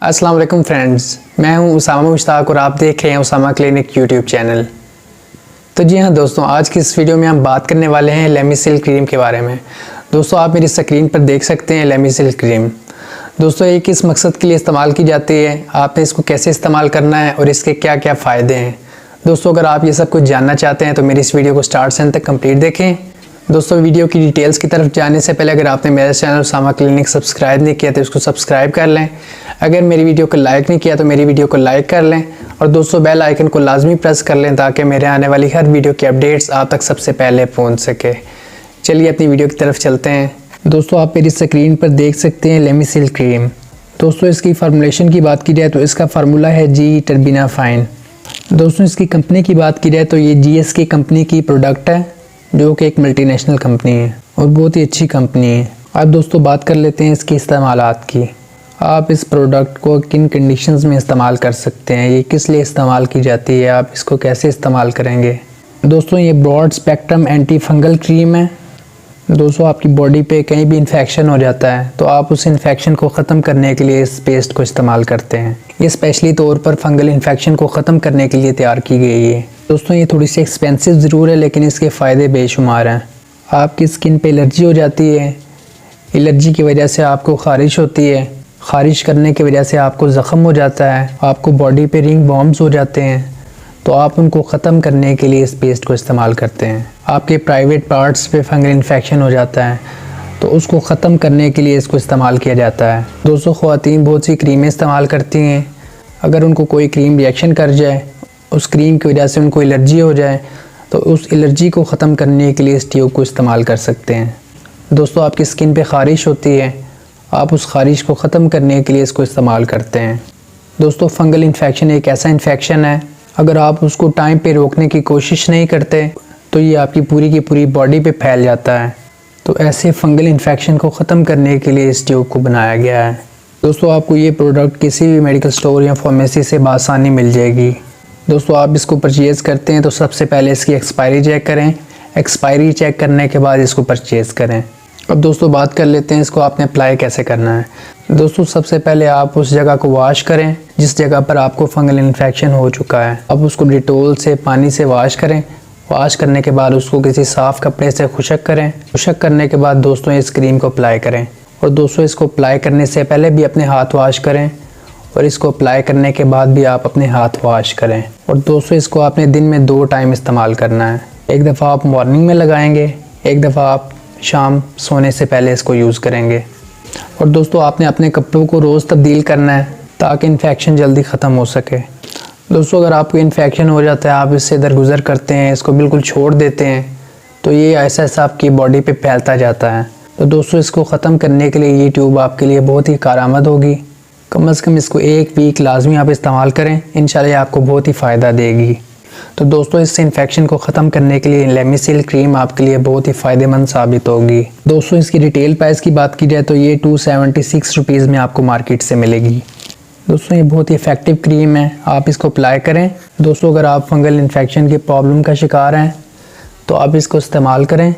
अस्सलाम वालेकुम फ्रेंड्स, मैं हूं उसामा मुश्ताक और आप देख रहे हैं उसामा क्लिनिक यूट्यूब चैनल। तो जी हाँ दोस्तों, आज की इस वीडियो में हम बात करने वाले हैं लेमिसिल क्रीम के बारे में। दोस्तों आप मेरी स्क्रीन पर देख सकते हैं लेमिसिल क्रीम। दोस्तों ये किस मकसद के लिए इस्तेमाल की जाती है, आपने इसको कैसे इस्तेमाल करना है और इसके क्या क्या फ़ायदे हैं। दोस्तों अगर आप ये सब कुछ जानना चाहते हैं तो मेरी इस वीडियो को स्टार्ट से अंत तक कंप्लीट देखें। दोस्तों वीडियो की डिटेल्स की तरफ जाने से पहले अगर आपने मेरे चैनल उसामा क्लिनिक सब्सक्राइब नहीं किया तो इसको सब्सक्राइब कर लें। अगर मेरी वीडियो को लाइक नहीं किया तो मेरी वीडियो को लाइक कर लें और दोस्तों बेल आइकन को लाजमी प्रेस कर लें ताकि मेरे आने वाली हर वीडियो की अपडेट्स आप तक सबसे पहले पहुंच सके। चलिए अपनी वीडियो की तरफ चलते हैं। दोस्तों आप मेरी स्क्रीन पर देख सकते हैं लेमिसिल क्रीम। दोस्तों इसकी फार्मूलेशन की बात की जाए तो इसका फार्मूला है जी टर्बिनाफाइन। दोस्तों इसकी कंपनी की बात की जाए तो ये GSK कंपनी की प्रोडक्ट है जो कि एक मल्टीनेशनल कंपनी है और बहुत ही अच्छी कंपनी है। अब दोस्तों बात कर लेते हैं इसके इस्तेमालात की। आप इस प्रोडक्ट को किन कंडीशंस में इस्तेमाल कर सकते हैं, ये किस लिए इस्तेमाल की जाती है, आप इसको कैसे इस्तेमाल करेंगे। दोस्तों ये broad spectrum anti fungal cream है। दोस्तों आपकी बॉडी पे कहीं भी इन्फेक्शन हो जाता है तो आप उस इन्फेक्शन को ख़त्म करने के लिए इस पेस्ट को इस्तेमाल करते हैं। ये स्पेशली तौर पर फंगल इन्फेक्शन को ख़त्म करने के लिए तैयार की गई है। दोस्तों ये थोड़ी सी एक्सपेंसिव ज़रूर है लेकिन इसके फ़ायदे बेशुमार हैं। आपकी स्किन पे एलर्जी हो जाती है, एलर्जी की वजह से आपको ख़ारिश होती है, ख़ारिश करने की वजह से आपको ज़ख़म हो जाता है, आपको बॉडी पे रिंग वॉर्म्स हो जाते हैं तो आप उनको ख़त्म करने के लिए इस पेस्ट को इस्तेमाल करते हैं। आपके प्राइवेट पार्ट्स पे फंगल इन्फेक्शन हो जाता है तो उसको ख़त्म करने के लिए इसको इस्तेमाल किया जाता है। दोस्तों ख़वातीन बहुत सी क्रीमें इस्तेमाल करती हैं, अगर उनको कोई क्रीम रिएक्शन कर जाए, उस क्रीम की वजह से उनको एलर्जी हो जाए तो उस एलर्जी को ख़त्म करने के लिए इस ट्यूब को इस्तेमाल कर सकते हैं। दोस्तों आपकी स्किन पे ख़ारिश होती है, आप उस ख़ारिश को ख़त्म करने के लिए इसको इस्तेमाल करते हैं। दोस्तों फंगल इन्फेक्शन एक ऐसा इन्फेक्शन है, अगर आप उसको टाइम पे रोकने की कोशिश नहीं करते तो ये आपकी पूरी की पूरी बॉडी पे फैल जाता है। तो ऐसे फंगल इन्फेक्शन को ख़त्म करने के लिए इस ट्यूब को बनाया गया है। दोस्तों आपको ये प्रोडक्ट किसी भी मेडिकल स्टोर या फार्मेसी से बआसानी मिल जाएगी। दोस्तों आप इसको परचेज़ करते हैं तो सबसे पहले इसकी एक्सपायरी चेक करें, एक्सपायरी चेक करने के बाद इसको परचेज़ करें। अब दोस्तों बात कर लेते हैं इसको आपने अप्लाई कैसे करना है। दोस्तों सबसे पहले आप उस जगह को वॉश करें जिस जगह पर आपको फंगल इन्फेक्शन हो चुका है। अब उसको डिटोल से पानी से वॉश करें। वॉश करने के बाद उसको किसी साफ़ कपड़े से खुशक करें। खुशक करने के बाद दोस्तों इस क्रीम को अप्लाई करें और दोस्तों इसको अप्लाई करने से पहले भी अपने हाथ वॉश करें और इसको अप्लाई करने के बाद भी आप अपने हाथ वॉश करें। और दोस्तों इसको आपने दिन में 2 टाइम इस्तेमाल करना है। एक दफ़ा आप मॉर्निंग में लगाएंगे, एक दफ़ा आप शाम सोने से पहले इसको यूज़ करेंगे। और दोस्तों आपने अपने कपड़ों को रोज़ तब्दील करना है ताकि इन्फेक्शन जल्दी ख़त्म हो सके। दोस्तों अगर आपको इन्फेक्शन हो जाता है, आप इससे दरगुजर करते हैं, इसको बिल्कुल छोड़ देते हैं तो ये ऐसा ऐसा आपकी बॉडी पे फैलता जाता है। तो दोस्तों इसको ख़त्म करने के लिए ये ट्यूब आपके लिए बहुत ही कारआमद होगी। कम से कम इसको 1 वीक लाजमी आप इस्तेमाल करें, इंशाल्लाह आपको बहुत ही फ़ायदा देगी। तो दोस्तों इस इन्फेक्शन को ख़त्म करने के लिए लेमिसिल क्रीम आपके लिए बहुत ही फ़ायदेमंद साबित होगी। दोस्तों इसकी रिटेल प्राइस की बात की जाए तो ये 276 रुपीज़ में आपको मार्केट से मिलेगी। दोस्तों ये बहुत ही इफ़ेक्टिव क्रीम है, आप इसको अप्लाई करें। दोस्तों अगर आप फंगल इन्फेक्शन की प्रॉब्लम का शिकार हैं तो आप इसको इस्तेमाल करें।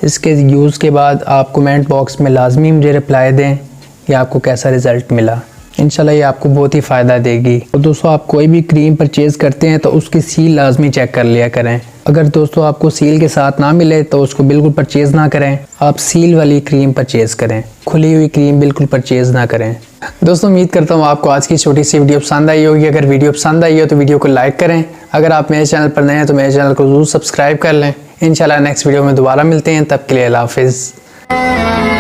इसके यूज़ के बाद आप कमेंट बॉक्स में लाजमी मुझे रिप्लाई दें कि आपको कैसा रिज़ल्ट मिला। इंशाल्लाह ये आपको बहुत ही फ़ायदा देगी। और दोस्तों आप कोई भी क्रीम परचेज़ करते हैं तो उसकी सील लाजमी चेक कर लिया करें। अगर दोस्तों आपको सील के साथ ना मिले तो उसको बिल्कुल परचेज़ ना करें, आप सील वाली क्रीम परचेज़ करें, खुली हुई क्रीम बिल्कुल परचेज़ ना करें। दोस्तों उम्मीद करता हूँ आपको आज की छोटी सी वीडियो पसंद आई होगी। अगर वीडियो पसंद आई हो तो वीडियो को लाइक करें। अगर आप मेरे चैनल पर नए हैं तो मेरे चैनल को ज़रूर सब्सक्राइब कर लें। इंशाल्लाह नेक्स्ट वीडियो में दोबारा मिलते हैं, तब के लिए अल्लाह हाफ़िज़।